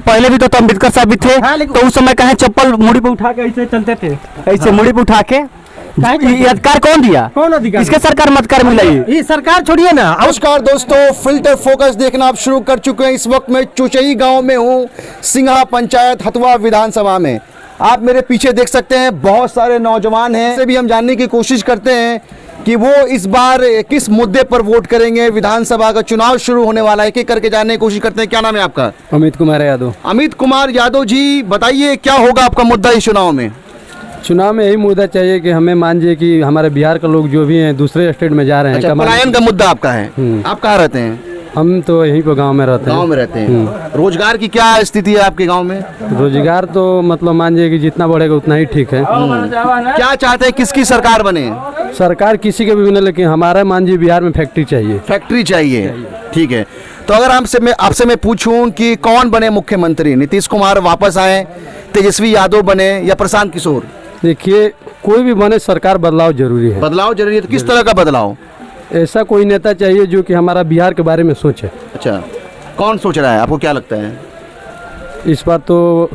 पहले भी तो अम्बेडकर साहब भी थे। तो उस समय कहे चप्पल मुड़ी पे उठा के ऐसे चलते थे, ऐसे मुड़ी पे उठा के। ये अधिकार कौन दिया? कौन अधिकार? इसके सरकार मत कर मिला, ये सरकार छोड़िए ना। नमस्कार दोस्तों, फिल्टर फोकस देखना आप शुरू कर चुके हैं। इस वक्त मैं चुचई गांव में हूं, सिंघा पंचायत हथुआ विधानसभा में। आप मेरे पीछे देख सकते हैं बहुत सारे नौजवान हैं। से भी हम जानने की कोशिश करते हैं कि वो इस बार किस मुद्दे पर वोट करेंगे। विधानसभा का चुनाव शुरू होने वाला है, एक एक करके जानने की कोशिश करते हैं। क्या नाम है आपका? अमित कुमार यादव। अमित कुमार यादव जी, बताइए क्या होगा आपका मुद्दा इस चुनाव में? चुनाव में यही मुद्दा चाहिए कि हमें मान लीजिए कि हमारे बिहार के लोग जो भी हैं दूसरे स्टेट में जा रहे हैं। अच्छा, पलायन का मुद्दा आपका है। आप कहाँ रहते हैं? हम तो यहीं पर गांव में रहते हैं। गांव में रहते हैं। रोजगार की क्या स्थिति है आपके गांव में? रोजगार तो मतलब मान लीजिए कि जितना बढ़ेगा उतना ही ठीक है। क्या चाहते हैं, किसकी सरकार बने? सरकार किसी के भी बने, लेकिन हमारा मान लीजिए बिहार में फैक्ट्री चाहिए। फैक्ट्री चाहिए, ठीक है। तो अगर आपसे मैं पूछूं कि कौन बने मुख्यमंत्री, नीतीश कुमार वापस आए, तेजस्वी यादव बने या प्रशांत किशोर? देखिए, कोई भी बने, सरकार बदलाव जरूरी है। बदलाव जरूरी है, तो किस तरह का बदलाव? ऐसा कोई नेता चाहिए जो कि हमारा बिहार के बारे में सोचे। अच्छा, कौन सोच रहा है, आपको क्या लगता है? इस बार तो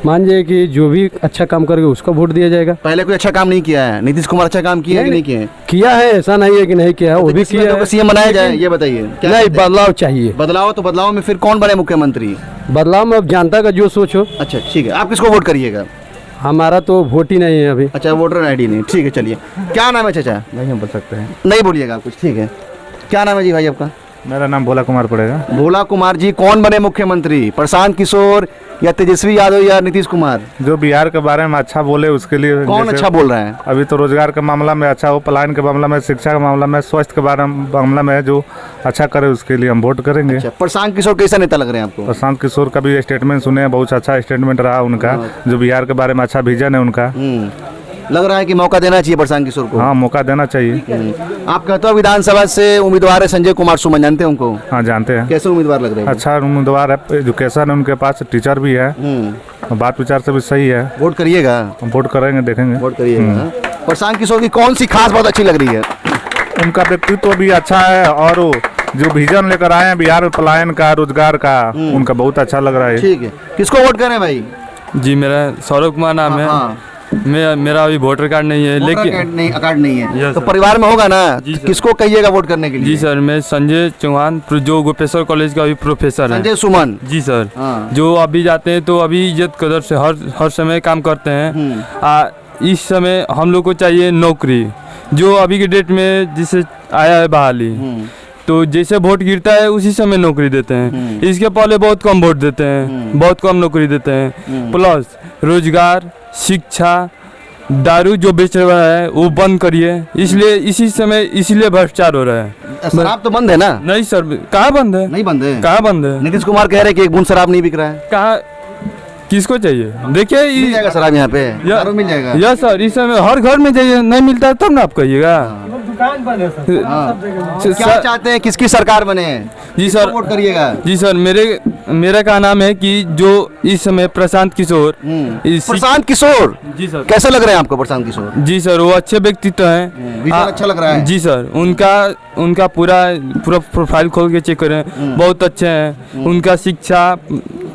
मान लीजिए कि जो भी अच्छा काम करेगा उसको वोट दिया जाएगा। पहले कोई अच्छा काम नहीं किया है? नीतीश कुमार अच्छा काम किया है कि नहीं किया है? किया है, ऐसा नहीं है कि नहीं किया है, वो भी किया है। सीएम बनाया जाए, ये बताइए। नहीं, बदलाव चाहिए। बदलाव, तो बदलाव में फिर कौन बने मुख्यमंत्री? बदलाव में अब जनता का जो सोचो। अच्छा, ठीक है। आप किसको वोट करिएगा? हमारा तो वोट ही नहीं है अभी। अच्छा, वोटर आईडी नहीं, ठीक है। चलिए, क्या नाम है चाचा? नहीं हम बता सकते हैं। नहीं बोलिएगा आप कुछ, ठीक है। क्या नाम है जी भाई आपका? मेरा नाम भोला कुमार पड़ेगा। भोला कुमार जी, कौन बने मुख्यमंत्री, प्रशांत किशोर या तेजस्वी यादव या नीतीश कुमार? जो बिहार के बारे में अच्छा बोले उसके लिए। कौन अच्छा बोल रहा है? अभी तो रोजगार के मामला में अच्छा हो, पलायन के मामला में, शिक्षा के मामला में, स्वास्थ्य के बारे में मामला में जो अच्छा करे उसके लिए हम वोट करेंगे। अच्छा, प्रशांत किशोर कैसा नेता लग रहे हैं आपको? प्रशांत किशोर का भी स्टेटमेंट सुने हैं, बहुत अच्छा स्टेटमेंट रहा उनका। जो बिहार के बारे में अच्छा विजन है उनका। लग रहा है कि मौका देना चाहिए प्रशांत किशोर को। हाँ, मौका देना चाहिए। आप कहते हो विधानसभा से उम्मीदवार है संजय कुमार सुमन, जानते हैं उनको? हाँ, जानते हैं। कैसे उम्मीदवार लग रहे हैं? अच्छा उम्मीदवार है, एजुकेशन है उनके पास, टीचर भी है, बात विचार से भी सही है। वोट करिएगा? हम वोट करेंगे, देखेंगे। वोट करिएगा। प्रशांत किशोर की कौन सी खास बात अच्छी लग रही है? उनका व्यक्तित्व भी अच्छा है और जो विजन लेकर आए हैं बिहार पलायन का, रोजगार का, उनका बहुत अच्छा लग रहा है। ठीक है। किसको वोट करें भाई? जी, मेरा सौरभ कुमार नाम है। मेरा अभी वोटर कार्ड नहीं है, लेकिन कार्ड नहीं है तो परिवार में होगा ना? किसको कहिएगा वोट करने के लिए? जी सर, मैं संजय चौहान, जो गोपेश्वर कॉलेज का अभी प्रोफेसर है। संजय सुमन जी सर। जो अभी जाते हैं तो अभी इज्जत कदर से हर समय काम करते हैं। इस समय हम लोग को चाहिए नौकरी, जो अभी के डेट में जिसे आया है बहाली, तो जैसे वोट गिरता है उसी समय नौकरी देते हैं। इसके पहले बहुत कम वोट देते हैं, बहुत कम नौकरी देते हैं। प्लस रोजगार, शिक्षा, दारू जो बेच रहा है वो बंद करिए, इसलिए इसी समय इसीलिए भ्रष्टाचार हो रहा है। शराब तो बंद है ना? नहीं सर, कहाँ बंद है? नहीं बंद है। कहाँ बंद है? नीतीश कुमार कह रहे हैं कि एक बूंद शराब नहीं बिक रहा है। कहाँ, किसको चाहिए? देखिए, मिल जाएगा शराब यहाँ पे, दारू मिल जाएगा। यस सर, इस समय हर घर में चाहिए, नहीं मिलता है तब ना आप कहिएगा। क्या चाहते हैं, किसकी सरकार बने? जी सर, वोट करिएगा? जी सर, मेरा का नाम है कि जो इस समय प्रशांत किशोर। प्रशांत किशोर जी सर। कैसे लग रहे हैं आपको प्रशांत किशोर? जी सर, वो अच्छे व्यक्तित्व हैं। अच्छा लग रहा है? जी सर, उनका पूरा प्रोफाइल खोल के चेक करें, बहुत अच्छे हैं। उनका शिक्षा,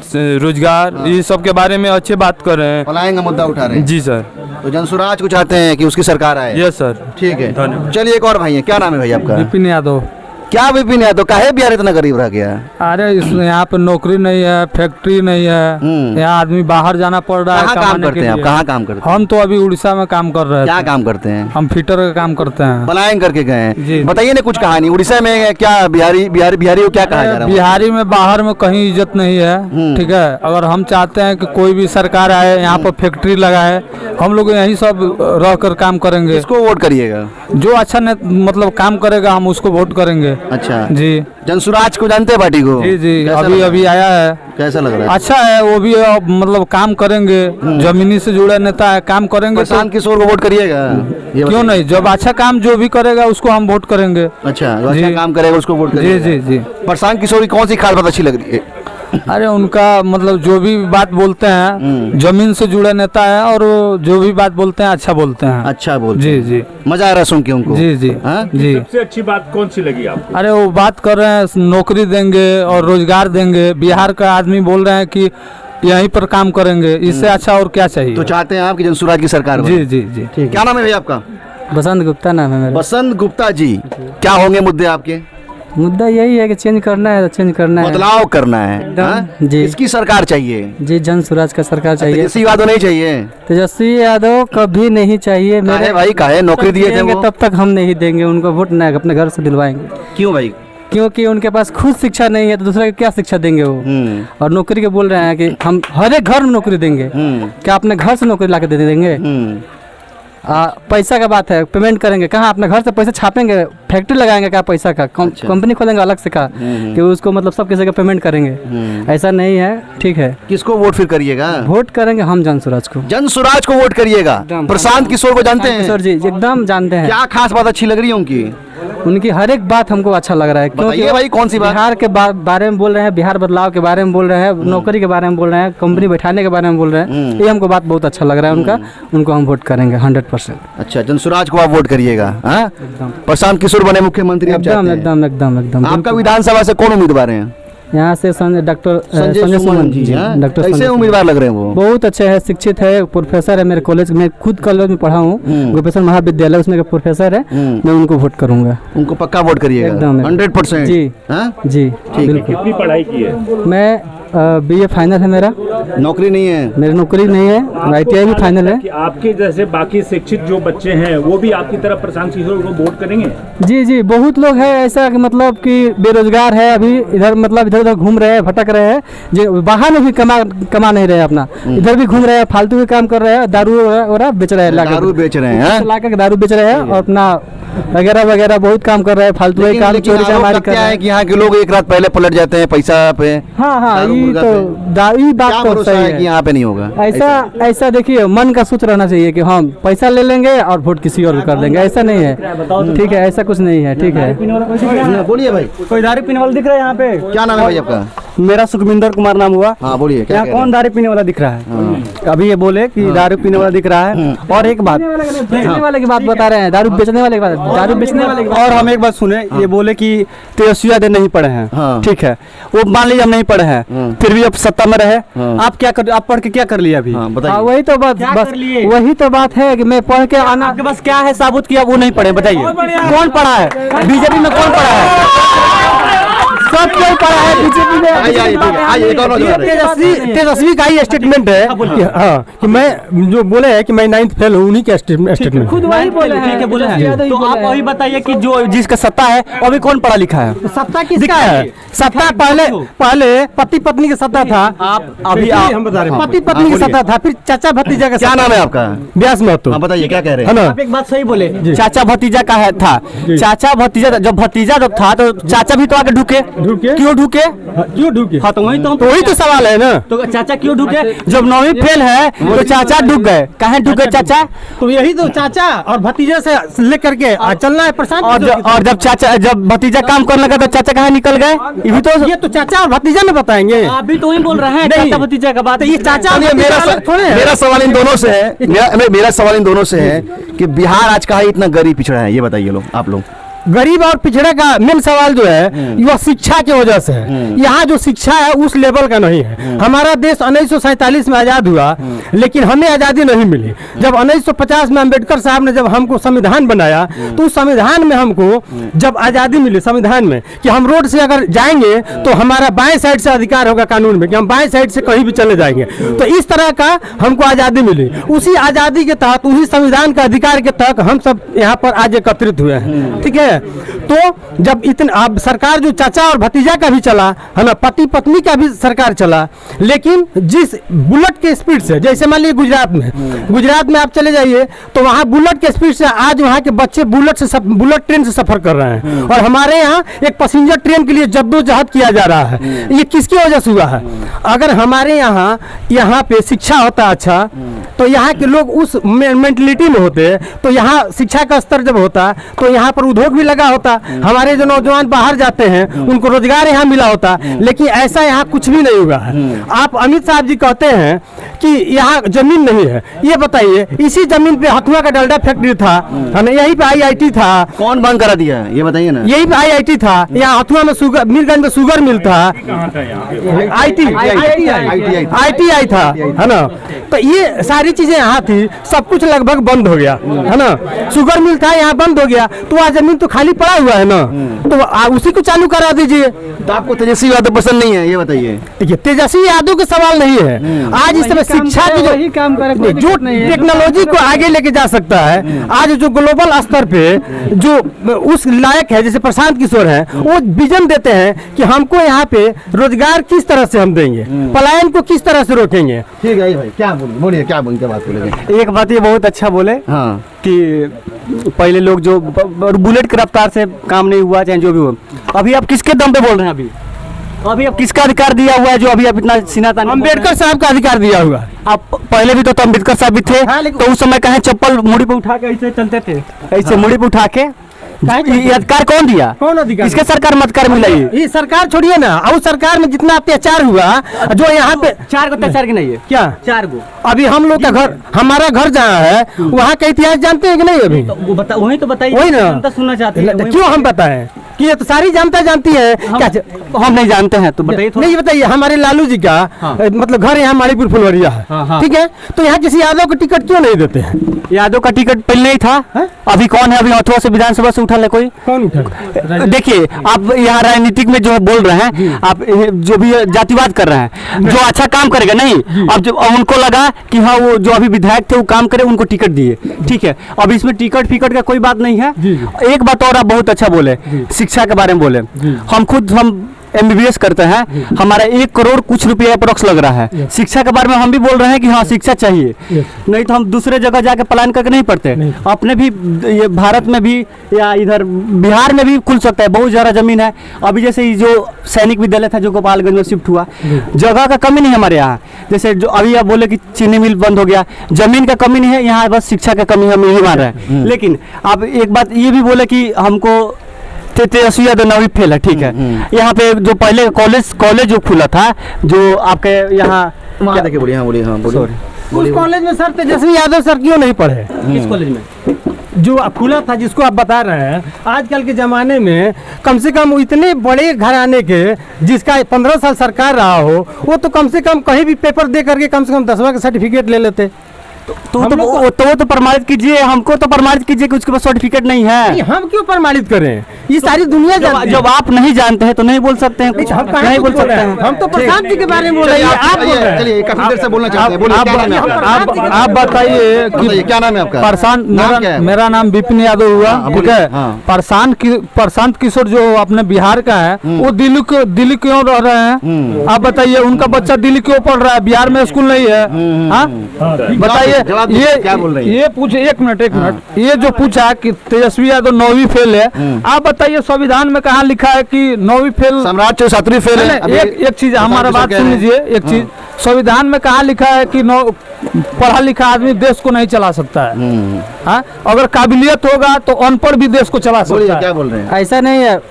रोजगार, ये सब के बारे में अच्छे बात कर रहे हैं। पलायन का मुद्दा उठा रहे हैं। जी सर। तो जनसुराज को चाहते हैं कि उसकी सरकार आए? Yes sir. ठीक है। चलिए, एक और भाई है, क्या नाम है भाई आपका? विपिन यादव। क्या विपिन यादव, काहे बिहार इतना गरीब रह गया? अरे यहाँ पे नौकरी नहीं है, फैक्ट्री नहीं है, यहाँ आदमी बाहर जाना पड़ रहा है। कहाँ काम करते हैं आप? कहाँ काम करते हैं? हम तो अभी उड़ीसा में काम कर रहे हैं। क्या काम करते हैं? हम फिटर का काम करते हैं। पलायन करके गए जी। हैं। बताइए ना कुछ कहानी, उड़ीसा में क्या बिहारी को क्या कहा जा रहा है? बिहारी में बाहर में कहीं इज्जत नहीं है। ठीक है, अगर हम चाहते हैं कि कोई भी सरकार आए यहाँ पर फैक्ट्री लगाए, हम लोग यही सब रह कर काम करेंगे। किसको वोट करिएगा? जो अच्छा मतलब काम करेगा हम उसको वोट करेंगे। अच्छा जी। जनसुराज को जानते हैं पार्टी को? जी जी, अभी आया है। कैसा लग रहा है? अच्छा है, वो भी मतलब काम करेंगे, जमीनी से जुड़ा नेता है, काम करेंगे। प्रशांत किशोर को वोट करिएगा? क्यों नहीं, जब अच्छा काम जो भी करेगा उसको हम वोट करेंगे। अच्छा, अच्छा काम करेगा उसको वोट करिएगा? जी जी जी। प्रशांत किशोर की कौन सी खास बात अच्छी लग रही है? अरे उनका मतलब जो भी बात बोलते हैं, जमीन से जुड़े नेता है और वो जो भी बात बोलते हैं अच्छा बोलते हैं। अच्छा बोलते जी हैं। जी मजा आ रहा है सुन के उनको। जी जी हाँ? जी। सबसे अच्छी बात कौन सी लगी आपको? अरे वो बात कर रहे हैं नौकरी देंगे और रोजगार देंगे, बिहार का आदमी बोल रहे हैं कि यहीं पर काम करेंगे, इससे अच्छा और क्या चाहिए। तो चाहते हैं आप कि जनसुराज की सरकार बने। जी जी जी। ठीक, क्या नाम है भैया आपका? बसंत गुप्ता नाम है मेरा। बसंत गुप्ता जी, क्या होंगे मुद्दे आपके? मुद्दा यही है कि चेंज करना है तो चेंज करना है। बदलाव करना है। हाँ? जी। इसकी सरकार चाहिए। जी, जन स्वराज का सरकार चाहिए। तेजस्वी यादव नहीं चाहिए? तेजस्वी यादव कभी नहीं चाहिए। काहे भाई, काहे? नौकरी दिए थे देंगे वो। तब तक हम नहीं देंगे उनको वोट, ना अपने घर से दिलवाएंगे। क्यों भाई? क्योंकि उनके पास खुद शिक्षा नहीं है तो दूसरे को क्या शिक्षा देंगे वो। और नौकरी के बोल रहे हैं कि हम हर एक घर में नौकरी देंगे। क्या अपने घर से नौकरी ला के दे देंगे? पैसा का बात है, पेमेंट करेंगे कहाँ? अपने घर से पैसा छापेंगे, फैक्ट्री लगाएंगे क्या पैसा का? कंपनी खोलेंगे अलग से का कि उसको मतलब सब किसी का पेमेंट करेंगे? ऐसा नहीं है। ठीक है, किसको वोट फिर करिएगा? वोट करेंगे हम जन स्वराज को। जन स्वराज को वोट करिएगा। प्रशांत किशोर को जानते हैं? किशोर जी एकदम जानते हैं। क्या खास बात अच्छी लग रही है उनकी? उनकी हर एक बात हमको अच्छा लग रहा है। बताइए भाई, कौन सी बात? बिहार के बारे में बोल रहे हैं, बिहार बदलाव के बारे में बोल रहे हैं, नौकरी के बारे में बोल रहे हैं, कंपनी बैठाने के बारे में बोल रहे हैं। ये हमको बात बहुत अच्छा लग रहा है उनका। उनको हम वोट करेंगे 100%। अच्छा, जनसुराज को आप वोट करिएगा। हाँ? प्रशांत किशोर बने मुख्यमंत्री आप चाहते एकदम हैं? एकदम एकदम एकदम। आपका विधानसभा से कौन उम्मीदवार हैं? यहाँ से डॉक्टर संजय सुमन जी। हाँ? डॉक्टर कैसे उम्मीदवार लग रहे हैं वो? बहुत अच्छे हैं, शिक्षित है, प्रोफेसर है मेरे कॉलेज में, खुद कॉलेज में पढ़ा हूँ, गोपेश्वर महाविद्यालय, उसमें का प्रोफेसर है। मैं उनको वोट करूंगा। उनको पक्का वोट करिएगा? एकदम 100%। जी। हाँ? जी ठीक है। कितनी पढ़ाई की है? मैं BA फाइनल है मेरा। नौकरी नहीं है? मेरी नौकरी नहीं है, ITI भी फाइनल है। कि आपके जैसे बाकी शिक्षित जो बच्चे हैं वो भी आपकी तरह प्रशांत किशोर को वोट करेंगे? जी जी, बहुत लोग हैं ऐसा कि मतलब कि बेरोजगार है अभी, इधर मतलब इधर उधर घूम रहे हैं, भटक रहे हैं, जो बाहर में भी कमा नहीं रहे अपना, इधर भी घूम रहे हैं, फालतू भी काम कर रहे हैं, दारू वगैरह बेच रहे हैं, दारू बेच रहे हैं। लाकर दारू बेच रहे हैं और अपना वगैरह वगैरह बहुत काम कर रहे हैं, फालतू ही काम, चोरी चमारी कर रहे हैं। कि यहाँ के लोग एक रात पहले पलट जाते हैं पैसा पे। हाँ हाँ, दारू ये मुर्गा तो ये बात क्या तो भरोसा सही है कि है। यहाँ पे नहीं होगा? ऐसा देखिए, मन का सोच रहना चाहिए कि हम पैसा ले लेंगे और वोट किसी और को कर देंगे, ऐसा नहीं है। ठीक है, ऐसा कुछ नहीं है। ठीक है, बोलिए भाई, कोई दारू पीने वाला दिख रहा है यहाँ पे? क्या नाम है भाई आपका? मेरा सुखविंदर कुमार नाम हुआ। हाँ बोलिए, क्या यहाँ कह रहे कौन हैं? दारू पीने वाला दिख रहा है? अभी ये बोले कि दारू पीने वाला दिख रहा है। और एक बात, बेचने वाले की बात बता रहे हैं, दारू बेचने वाले की बात, दारू बेचने वाले की बात। और हम एक बात सुने, ये बोले कि तेजस्वी यादव नहीं पढ़े हैं। ठीक है, वो मान लीजिए हम नहीं पढ़े हैं, फिर भी अब सत्ता में रहे। आप क्या कर, आप पढ़ के क्या कर लिया अभी? वही तो बात, बस वही तो बात है कि मैं पढ़ के आना, आपके पास क्या है साबुत किया? वो नहीं पढ़े, बताइए कौन पढ़ा है? बीजेपी में कौन पढ़ा है? सब कोई पढ़ा है बीजेपी में। तेजस्वी का ही स्टेटमेंट है कि मैं जो बोले है कि मैं 9th फेल हूँ, उन्हीं के स्टेटमेंट खुद वही बोले हैं। तो आप वही बताइए कि जो जिसका सत्ता है अभी कौन पढ़ा लिखा है? सत्ता किसका है? सत्ता पहले पति पत्नी की सत्ता था। आप अभी हम बता रहे हैं। पति पत्नी की सत्ता था, फिर चाचा भतीजा का। क्या नाम है आपका? व्यास महतो। बताइए क्या कह रहे है हैं? ना? एक बात सही बोले, चाचा भतीजा का है था। चाचा भतीजा जब भतीजा जब था तो चाचा भी तो आगे ढुके। क्यों ढुके? हाँ तो वही तो सवाल है ना। तो चाचा क्यों ढुके? जब 9वीं फेल है तो चाचा ढुक गए। कहाँ ढुके चाचा? तो यही तो चाचा और भतीजे से लेकर के चलना है प्रशांत। और जब भतीजा काम करने लगा तो चाचा कहाँ निकल गए? ये तो चाचा और भतीजा में बताएंगे। अभी तो वही बोल रहे हैं, चाचा भतीजा का बात। ये चाचा मेरा सवाल इन दोनों से है, मेरा सवाल इन दोनों से है कि बिहार आज कहाँ इतना गरीब पिछड़ा है, ये बताइए लोग, आप लोग। गरीब और पिछड़े का मेन सवाल जो है वह शिक्षा की वजह से है। यहाँ जो शिक्षा है उस लेवल का नहीं है। हमारा देश 1947 में आजाद हुआ, लेकिन हमें आजादी नहीं मिली। जब 1950 में अम्बेडकर साहब ने जब हमको संविधान बनाया तो उस संविधान में हमको जब आजादी मिली, संविधान में कि हम रोड से अगर जाएंगे तो हमारा बाएं साइड से अधिकार होगा कानून में कि हम बाएं साइड से कहीं भी चले जाएंगे। तो इस तरह का हमको आजादी मिली। उसी आजादी के तहत, उसी संविधान के अधिकार के तहत हम सब यहाँ पर आज एकत्रित हुए हैं। ठीक है, तो जब इतना अब सरकार जो चाचा और भतीजा का भी चला है ना, पति पत्नी का भी सरकार चला, लेकिन जिस बुलेट के स्पीड से, जैसे मान लीजिए गुजरात में आप चले जाइए तो वहाँ बुलेट के स्पीड से आज वहाँ के बच्चे बुलेट ट्रेन से सफर कर रहे हैं। और हमारे यहाँ एक पैसेंजर ट्रेन के लिए जद्दोजहद किया जा रहा है। ये किसकी वजह से हुआ है? अगर हमारे यहाँ पे शिक्षा होता अच्छा तो यहाँ के लोग उस मेंटलिटी में होते, तो यहाँ शिक्षा का स्तर जब होता तो यहाँ पर उद्योग भी भी लगा होता, हमारे जो नौजवान बाहर जाते हैं उनको रोजगार यहाँ मिला होता, लेकिन ऐसा यहाँ कुछ भी नहीं हुआ है। आप अमित साहब जी कहते हैं कि यहाँ जमीन नहीं है, ये बताइए इसी जमीन पे हथुआ का डलडा फैक्ट्री था, है ना, यहीं पे IIT था। कौन बंद करा दिया है ये बताइए ना। यही पे IIT था, यहाँ हथुआ में शुगर, मीरगंज में शुगर मिल था, ITI था, है ना। तो ये सारी चीजें यहाँ थी, सब कुछ लगभग बंद हो गया, है ना। शुगर मिल था यहाँ बंद हो गया, तो वहाँ जमीन तो खाली पड़ा हुआ है ना, तो उसी को चालू करा दीजिए। तो आपको तेजस्वी यादव पसंद नहीं है ये बताइए। देखिए तेजस्वी यादव का सवाल नहीं है, आज इस समय शिक्षा की जो टेक्नोलॉजी को आगे लेके जा सकता है, आज जो ग्लोबल स्तर पे जो उस लायक है, जैसे प्रशांत किशोर है, वो विजन देते हैं कि हमको यहाँ पे रोजगार किस तरह से हम देंगे, पलायन को किस तरह से रोकेंगे। ठीक है भाई, क्या बोलिए क्या बोलते बात बोलेंगे। एक बात ये बहुत अच्छा बोले हाँ कि पहले लोग जो बुलेट की रफ्तार से काम नहीं हुआ, चाहे जो भी हो, अभी आप किसके दम पे बोल रहे हैं? अभी आप किसका अधिकार दिया हुआ है जो अभी आप इतना सीनातान? अम्बेडकर साहब का अधिकार दिया हुआ है। आप पहले भी तो अम्बेडकर साहब भी थे, हाँ, लेकिन तो उस समय कहे चप्पल मुड़ी पे उठा के ऐसे चलते थे, ऐसे मुड़ी पे उठा के ये अधिकार कौन दिया? कौन अधिकार? इसके सरकार में अधिकार मिला ये सरकार छोड़िए ना, और सरकार में जितना अत्याचार हुआ, जो यहाँ पे 4 को अत्याचार की नहीं है क्या 4 को। अभी हम लोग का घर, हमारा घर जहाँ है वहाँ का इतिहास जानते हैं कि नहीं? अभी वही तो बताइए, वही ना जनता सुनना चाहती है। क्यों हम बताएं कि ये तो सारी जनता जानती है। क्या हम नहीं जानते हैं तो बताइए। नहीं बताइए, हमारे लालू जी का मतलब घर यहाँ माड़ीपुर फुलवरिया है, ठीक है, तो यहाँ किसी यादव को टिकट क्यों नहीं देते हैं? यादव का टिकट पहले नहीं था, अभी कौन है? अभी हथुआ से विधानसभा से उठा ले कोई? कौन उठा? देखिए आप यहाँ राजनीतिक में जो बोल रहे हैं, आप जो भी जातिवाद कर रहे हैं, जो अच्छा काम करेगा नहीं, अब जो उनको लगा कि हाँ वो जो अभी विधायक थे वो काम करे, उनको टिकट दिए, ठीक है। अब इसमें टिकट फिकट का कोई बात नहीं है। एक बात और आप बहुत अच्छा बोले, शिक्षा के बारे में बोले। हम MBBS करते हैं, हमारा 1 करोड़ कुछ रुपया अप्रोक्स लग रहा है। शिक्षा के बारे में हम भी बोल रहे हैं कि हाँ शिक्षा चाहिए, नहीं तो हम दूसरे जगह जाके पलायन करके नहीं पढ़ते। अपने भी ये भारत में भी या इधर बिहार में भी खुल सकता है, बहुत ज़्यादा ज़मीन है। अभी जैसे ये जो सैनिक विद्यालय था जो गोपालगंज में शिफ्ट हुआ, जगह का कमी नहीं है हमारे यहाँ। जैसे जो अभी आप बोले कि चीनी मिल बंद हो गया, जमीन का कमी नहीं है यहाँ, बस शिक्षा का कमी हम यही मान रहे हैं। लेकिन आप एक बात ये भी बोले कि हमको तेजस्वी यादव नवी फेल है, ठीक है। यहाँ पे जो पहले कॉलेज जो खुला था, जो आपके यहाँ वहाँ देखिए, बोलिए हाँ बोलिए हाँ बोलिए। उस कॉलेज में सर तेजस्वी यादव सर क्यों नहीं पढ़े? किस कॉलेज में जो खुला था, जिसको आप बता रहे हैं, आजकल के ज़माने में कम से कम इतने बड़े घराने के जिसका 15 साल सरकार रहा हो, वो तो कम से कम कहीं भी पेपर दे करके कम से कम 10वां का सर्टिफिकेट ले लेते। तो प्रमाणित कीजिए, हमको तो प्रमाणित कीजिए कि उसके पास सर्टिफिकेट नहीं है। हम क्यों प्रमाणित करें? ये सारी दुनिया जानती है। जब आप नहीं जानते हैं तो नहीं बोल सकते हैं, कुछ नहीं बोल सकते हैं। हम तो प्रशांत जी के बारे में बोल रहे हैं, आप बोल रहे हैं। चलिए काफी देर से बोलना चाहते हैं, बोलिए क्या नाम है आपका? आप बताइए कि क्या नाम है आपका? प्रशांत, नाम क्या है? मेरा नाम विपिन यादव हुआ, ठीक है। हाँ। प्रशांत किशोर जो अपने बिहार का है, वो दिल्ली क्यों रह रहे हैं? आप बताइए, उनका बच्चा दिल्ली क्यों पढ़ रहा है? बिहार में स्कूल नहीं है? हाँ बताइए। ये पूछे, एक मिनट, ये जो पूछा कि तेजस्वी यादव 9वीं फेल है, आप बताइए संविधान में कहाँ लिखा है कि 9वीं फेल? सम्राट जो 7वीं फेल है। एक चीज हमारा बात सुन लीजिए, एक चीज संविधान में कहाँ लिखा है कि पढ़ा लिखा आदमी देश को नहीं चला सकता है? हाँ, अगर काबिलियत होगा तो अनपढ़ भी देश को चला सकता है। क्या बोल रहे हैं? ऐसा नहीं है,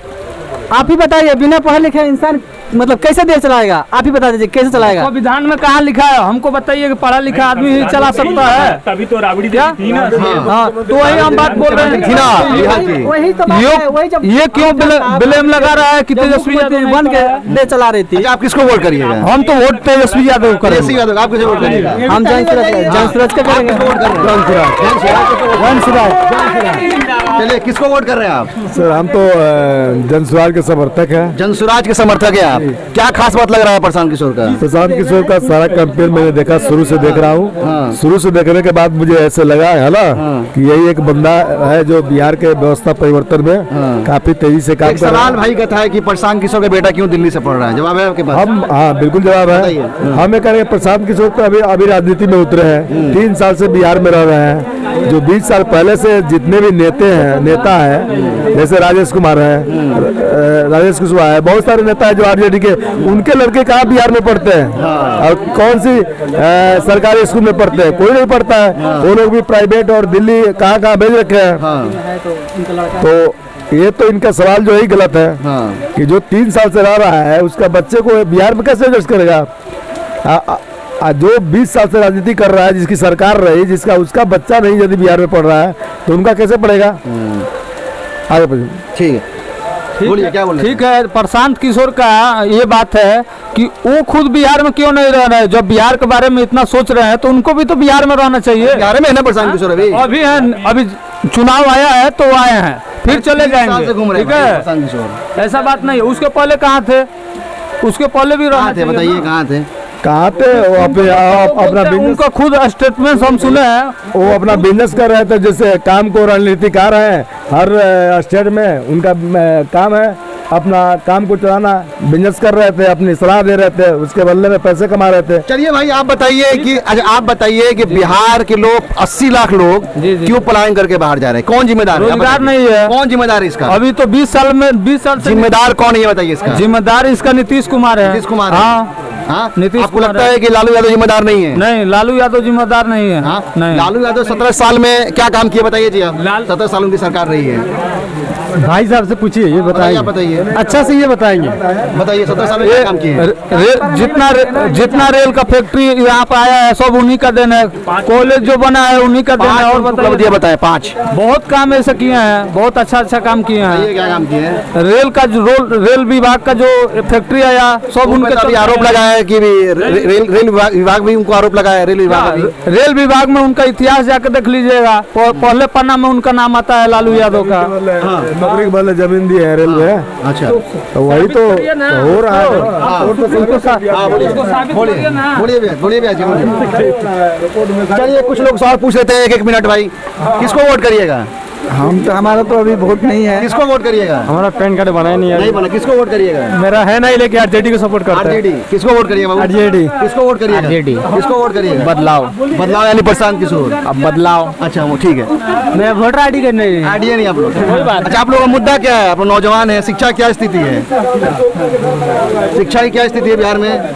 आप ही बताइए, बिना पढ़े लिखे इंसान मतलब कैसे देश चलाएगा? आप ही बता दीजिए कैसे चलाएगा? संविधान में कहाँ लिखा है? हमको बताइए कि पढ़ा लिखा आदमी ही चला सकता है। तभी तो राबड़ी क्या? हाँ, तो वही हम बात बोल रहे हैं। वही तो बात है, वही जब ये क्यों ब्लेम लगा रहा है कि तेजस्वी यादव बन के देश चला रही थी? आप किसको वोट करिएगा? हम तो वोट तेजस्वी यादव करेंगे। तेजस्वी यादव, आप किसे वोट करिएगा? हम जनसूरज का करेंगे। चलिए किसको वोट कर रहे हैं आप? सर हम तो जनसुराज के समर्थक हैं। जनसुराज के समर्थक है आप। क्या खास बात लग रहा है प्रशांत किशोर का? प्रशांत किशोर का सारा कैंपेन मैंने देखा, शुरू से देख रहा हूँ। शुरू से देखने के बाद मुझे ऐसे लगा है ना कि यही एक बंदा है जो बिहार के व्यवस्था परिवर्तन में काफी तेजी से काम कर रहा है। सवाल भाई का था कि प्रशांत किशोर का बेटा क्यों दिल्ली से पढ़ रहा है, जवाब है आपके पास? हम हाँ बिल्कुल जवाब है। हम ये कह रहे हैं प्रशांत किशोर तो अभी राजनीति में उतरे हैं, 3 साल से बिहार में रह रहे हैं। जो 20 साल पहले से जितने भी नेता है, जैसे राजेश कुमार कुशवाहा है, बहुत सारे नेता है जो आरजेडी के, उनके लड़के कहाँ बिहार में पढ़ते हैं और कौन सी सरकारी स्कूल में पढ़ते हैं? कोई नहीं पढ़ता है। वो लोग भी प्राइवेट और दिल्ली कहाँ भेज रखे हैं। तो ये तो इनका सवाल जो है गलत है। हाँ। कि जो 3 साल से रह रहा है उसका बच्चे को बिहार में कैसे एडजस्ट करेगा? जो 20 साल से राजनीति कर रहा है, जिसकी सरकार रही, जिसका उसका बच्चा नहीं यदि बिहार में पढ़ रहा है तो उनका कैसे पढ़ेगा? आगे बढ़िए। ठीक है, बोलिए क्या बोल रहे ठीक है, प्रशांत किशोर का ये बात है कि वो खुद बिहार में क्यों नहीं रह रहे हैं। जब बिहार के बारे में इतना सोच रहे हैं तो उनको भी तो बिहार में रहना चाहिए। बिहार में है ना प्रशांत किशोर? अभी है, अभी चुनाव आया है तो आए हैं, फिर चले जाएंगे। ठीक है, प्रशांत किशोर ऐसा बात नहीं है। उसके पहले कहाँ थे? उसके पहले भी रहना थे, चाहिए। बताइए कहाँ थे? कहाँ पे? वो अपना बिजनेस, उनका खुद स्टेटमेंट हम सुने हैं। वो अपना बिजनेस कर रहे थे, जैसे काम को रणनीतिकार है हर स्टेट में, उनका काम है अपना काम को चलाना। बिजनेस कर रहे थे, अपनी सलाह दे रहे थे, उसके बदले में पैसे कमा रहे थे। चलिए भाई आप बताइए कि अच्छा आप बताइए कि बिहार के लोग 80 लाख लोग क्यों पलायन करके बाहर जा रहे हैं? कौन जिम्मेदार है? रोजगार नहीं है। कौन जिम्मेदार है इसका? अभी तो 20 साल से जिम्मेदार कौन है ये बताइए इसका? जिम्मेदार इसका नीतीश कुमार है। नीतीश कुमार है। हाँ, हाँ? नीतीश आपको कुमार लगता है कि लालू यादव जिम्मेदार नहीं है? नहीं, लालू यादव जिम्मेदार नहीं है। हाँ? नहीं, लालू यादव 17 साल में क्या काम किया बताइए जी आप? 17 साल उनकी सरकार रही है। भाई साहब से पूछिए, ये बताइए बताइए, बताइए अच्छा से ये बताएंगे। बताइए 17 साल में क्या काम किए हैं? जितना रेल का फैक्ट्री यहाँ पे आया है सब उन्हीं का देन है। कॉलेज जो बना है उन्हीं का देन है। और बताइए बताए 5 बहुत काम ऐसे किए हैं, बहुत अच्छा काम किए हैं। क्या काम किए हैं? रेल का जो रेल विभाग का जो फैक्ट्री आया सब उनके अभी आरोप लगाया है कि रेल विभाग भी उनको आरोप लगाया है। रेल विभाग में उनका इतिहास जाकर देख लीजिएगा, पहले पन्ना में उनका नाम आता है लालू यादव का। नौकरी के बदले जमीन दी है रेलवे। अच्छा, तो वही तो हो रहा है। बोलिए चलिए कुछ लोग सवाल पूछ लेते हैं, 1-1 मिनट भाई। किसको वोट करिएगा? हम तो, हमारा तो अभी वोट नहीं है। किसको वोट करिएगा? हमारा पैन कार्ड बना नहीं नहीं बना, किसको वोट करिएगा? मेरा है नहीं, लेकिन आरजेडी को सपोर्ट करते हैं। आरजेडी। किसको वोट करिएगा? आरजेडी। किसको वोट करिएगा? आरजेडी। किसको वोट करिएगा? बदलाव। बदलाव यानी प्रशांत किशोर। अब बदलाव। अच्छा वो ठीक है। मैं वोटर आईडी करने आइडिया नहीं आप लोग? अच्छा आप लोगों का मुद्दा क्या है? आप लोग नौजवान है, शिक्षा क्या स्थिति है? शिक्षा की क्या स्थिति है बिहार में?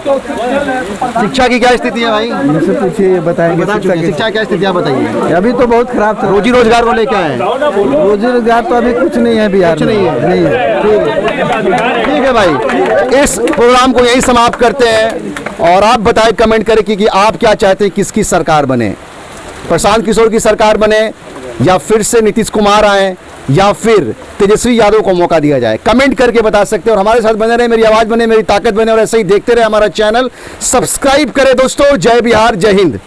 शिक्षा की क्या स्थिति है भाई? मुझसे पूछिए, ये बताएंगे। शिक्षा क्या स्थिति है आप बताइए। अभी तो बहुत खराब था। रोजी रोजगार को लेकर है? रोजी रोजगार तो अभी कुछ नहीं है बिहार में। नहीं है। नहीं है। ठीक है भाई, इस प्रोग्राम को यही समाप्त करते हैं और आप बताएं कमेंट करके कि आप क्या चाहते हैं किसकी सरकार बने? प्रशांत किशोर की सरकार बने, या फिर से नीतीश कुमार आए, या फिर तेजस्वी यादव को मौका दिया जाए? कमेंट करके बता सकते हैं और हमारे साथ बने रहे, मेरी आवाज बने, मेरी ताकत बने और ऐसे ही देखते रहे हमारा चैनल। सब्सक्राइब करें दोस्तों। जय बिहार, जय हिंद।